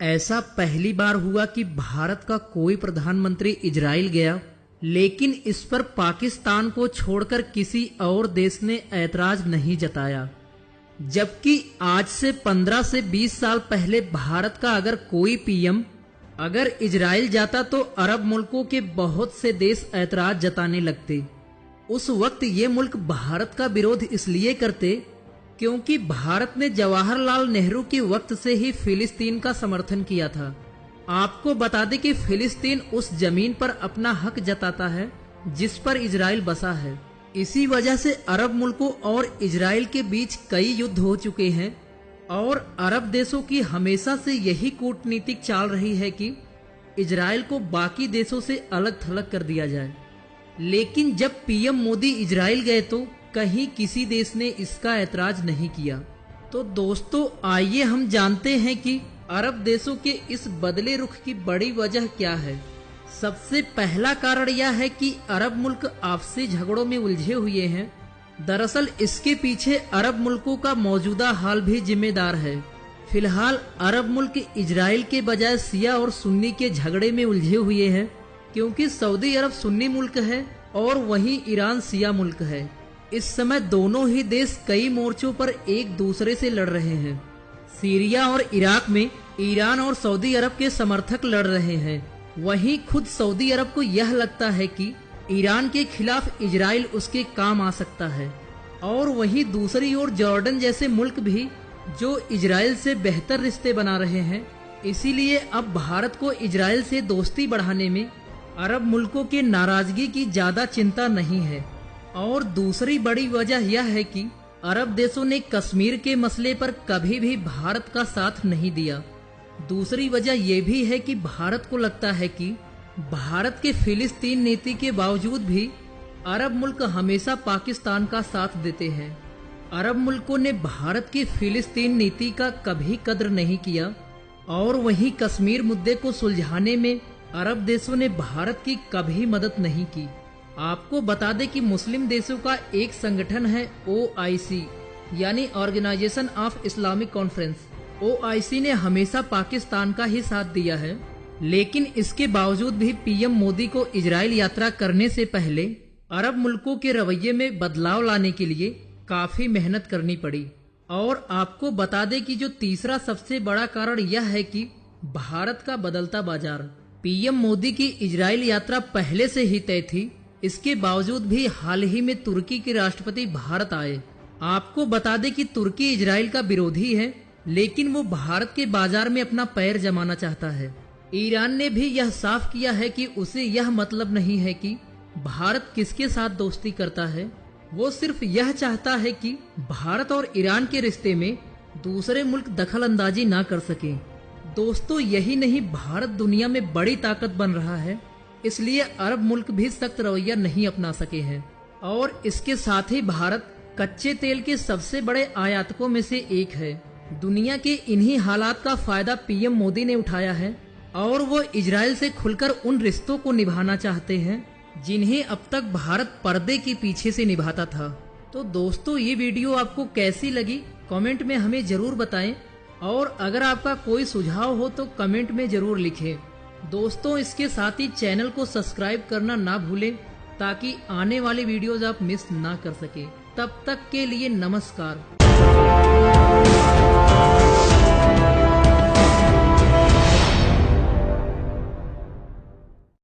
ऐसा पहली बार हुआ कि भारत का कोई प्रधानमंत्री इजराइल गया, लेकिन इस पर पाकिस्तान को छोड़कर किसी और देश ने ऐतराज नहीं जताया। जबकि आज से 15 से 20 साल पहले भारत का अगर कोई पीएम अगर इजराइल जाता तो अरब मुल्कों के बहुत से देश ऐतराज जताने लगते। उस वक्त ये मुल्क भारत का विरोध इसलिए करते क्योंकि भारत ने जवाहरलाल नेहरू के वक्त से ही फिलिस्तीन का समर्थन किया था। आपको बता दें कि फिलिस्तीन उस जमीन पर अपना हक जताता है जिस पर इजराइल बसा है। इसी वजह से अरब मुल्कों और इजराइल के बीच कई युद्ध हो चुके हैं और अरब देशों की हमेशा से यही कूटनीतिक चाल रही है कि इजराइल को बाकी देशों से अलग थलग कर दिया जाए। लेकिन जब पीएम मोदी इजराइल गए तो कहीं किसी देश ने इसका ऐतराज नहीं किया। तो दोस्तों आइए हम जानते हैं कि अरब देशों के इस बदले रुख की बड़ी वजह क्या है। सबसे पहला कारण यह है कि अरब मुल्क आपसी झगड़ों में उलझे हुए हैं। दरअसल इसके पीछे अरब मुल्कों का मौजूदा हाल भी जिम्मेदार है। फिलहाल अरब मुल्क इजराइल के बजाय शिया और सुन्नी के झगड़े में उलझे हुए हैं, क्योंकि सऊदी अरब सुन्नी मुल्क है और वहीं ईरान शिया मुल्क है। इस समय दोनों ही देश कई मोर्चों पर एक दूसरे से लड़ रहे हैं। सीरिया और इराक में ईरान और सऊदी अरब के समर्थक लड़ रहे हैं। वहीं खुद सऊदी अरब को यह लगता है कि ईरान के खिलाफ इजराइल उसके काम आ सकता है, और वहीं दूसरी ओर जॉर्डन जैसे मुल्क भी जो इजराइल से बेहतर रिश्ते बना रहे हैं। इसीलिए अब भारत को इजराइल से दोस्ती बढ़ाने में अरब मुल्कों के नाराजगी की ज्यादा चिंता नहीं है। और दूसरी बड़ी वजह यह है कि अरब देशों ने कश्मीर के मसले पर कभी भी भारत का साथ नहीं दिया। दूसरी वजह यह भी है कि भारत को लगता है कि भारत के फिलिस्तीन नीति के बावजूद भी अरब मुल्क हमेशा पाकिस्तान का साथ देते हैं। अरब मुल्कों ने भारत की फिलिस्तीन नीति का कभी कद्र नहीं किया, और वहीं कश्मीर मुद्दे को सुलझाने में अरब देशों ने भारत की कभी मदद नहीं की। आपको बता दें कि मुस्लिम देशों का एक संगठन है OIC, यानी organisation of Islamic conference. OIC ने हमेशा पाकिस्तान का ही साथ दिया है, लेकिन इसके बावजूद भी पीएम मोदी को इजराइल यात्रा करने से पहले अरब मुल्कों के रवैये में बदलाव लाने के लिए काफी मेहनत करनी पड़ी। और आपको बता दें कि जो तीसरा सबसे बड़ा कारण यह है कि भारत का बदलता बाजार। पीएम मोदी की इजराइल यात्रा पहले से ही तय थी, इसके बावजूद भी हाल ही में तुर्की के राष्ट्रपति भारत आए। आपको बता दें कि तुर्की इजराइल का विरोधी है, लेकिन वो भारत के बाजार में अपना पैर जमाना चाहता है। ईरान ने भी यह साफ किया है कि उसे यह मतलब नहीं है कि भारत किसके साथ दोस्ती करता है। वो सिर्फ यह चाहता है कि भारत और ईरान के रिश्ते में दूसरे मुल्क दखल अंदाजी ना कर सके। दोस्तों यही नहीं, भारत दुनिया में बड़ी ताकत बन रहा है, इसलिए अरब मुल्क भी सख्त रवैया नहीं अपना सके हैं। और इसके साथ ही भारत कच्चे तेल के सबसे बड़े आयातकों में से एक है। दुनिया के इन्हीं हालात का फायदा पीएम मोदी ने उठाया है, और वो इजराइल से खुलकर उन रिश्तों को निभाना चाहते हैं जिन्हें अब तक भारत पर्दे के पीछे से निभाता था। तो दोस्तों ये वीडियो आपको कैसी लगी कमेंट में हमें जरूर बताएं, और अगर आपका कोई सुझाव हो तो कमेंट में जरूर लिखें। दोस्तों इसके साथ ही चैनल को सब्सक्राइब करना ना भूलें, ताकि आने वाले वीडियोज आप मिस ना कर सके। तब तक के लिए नमस्कार।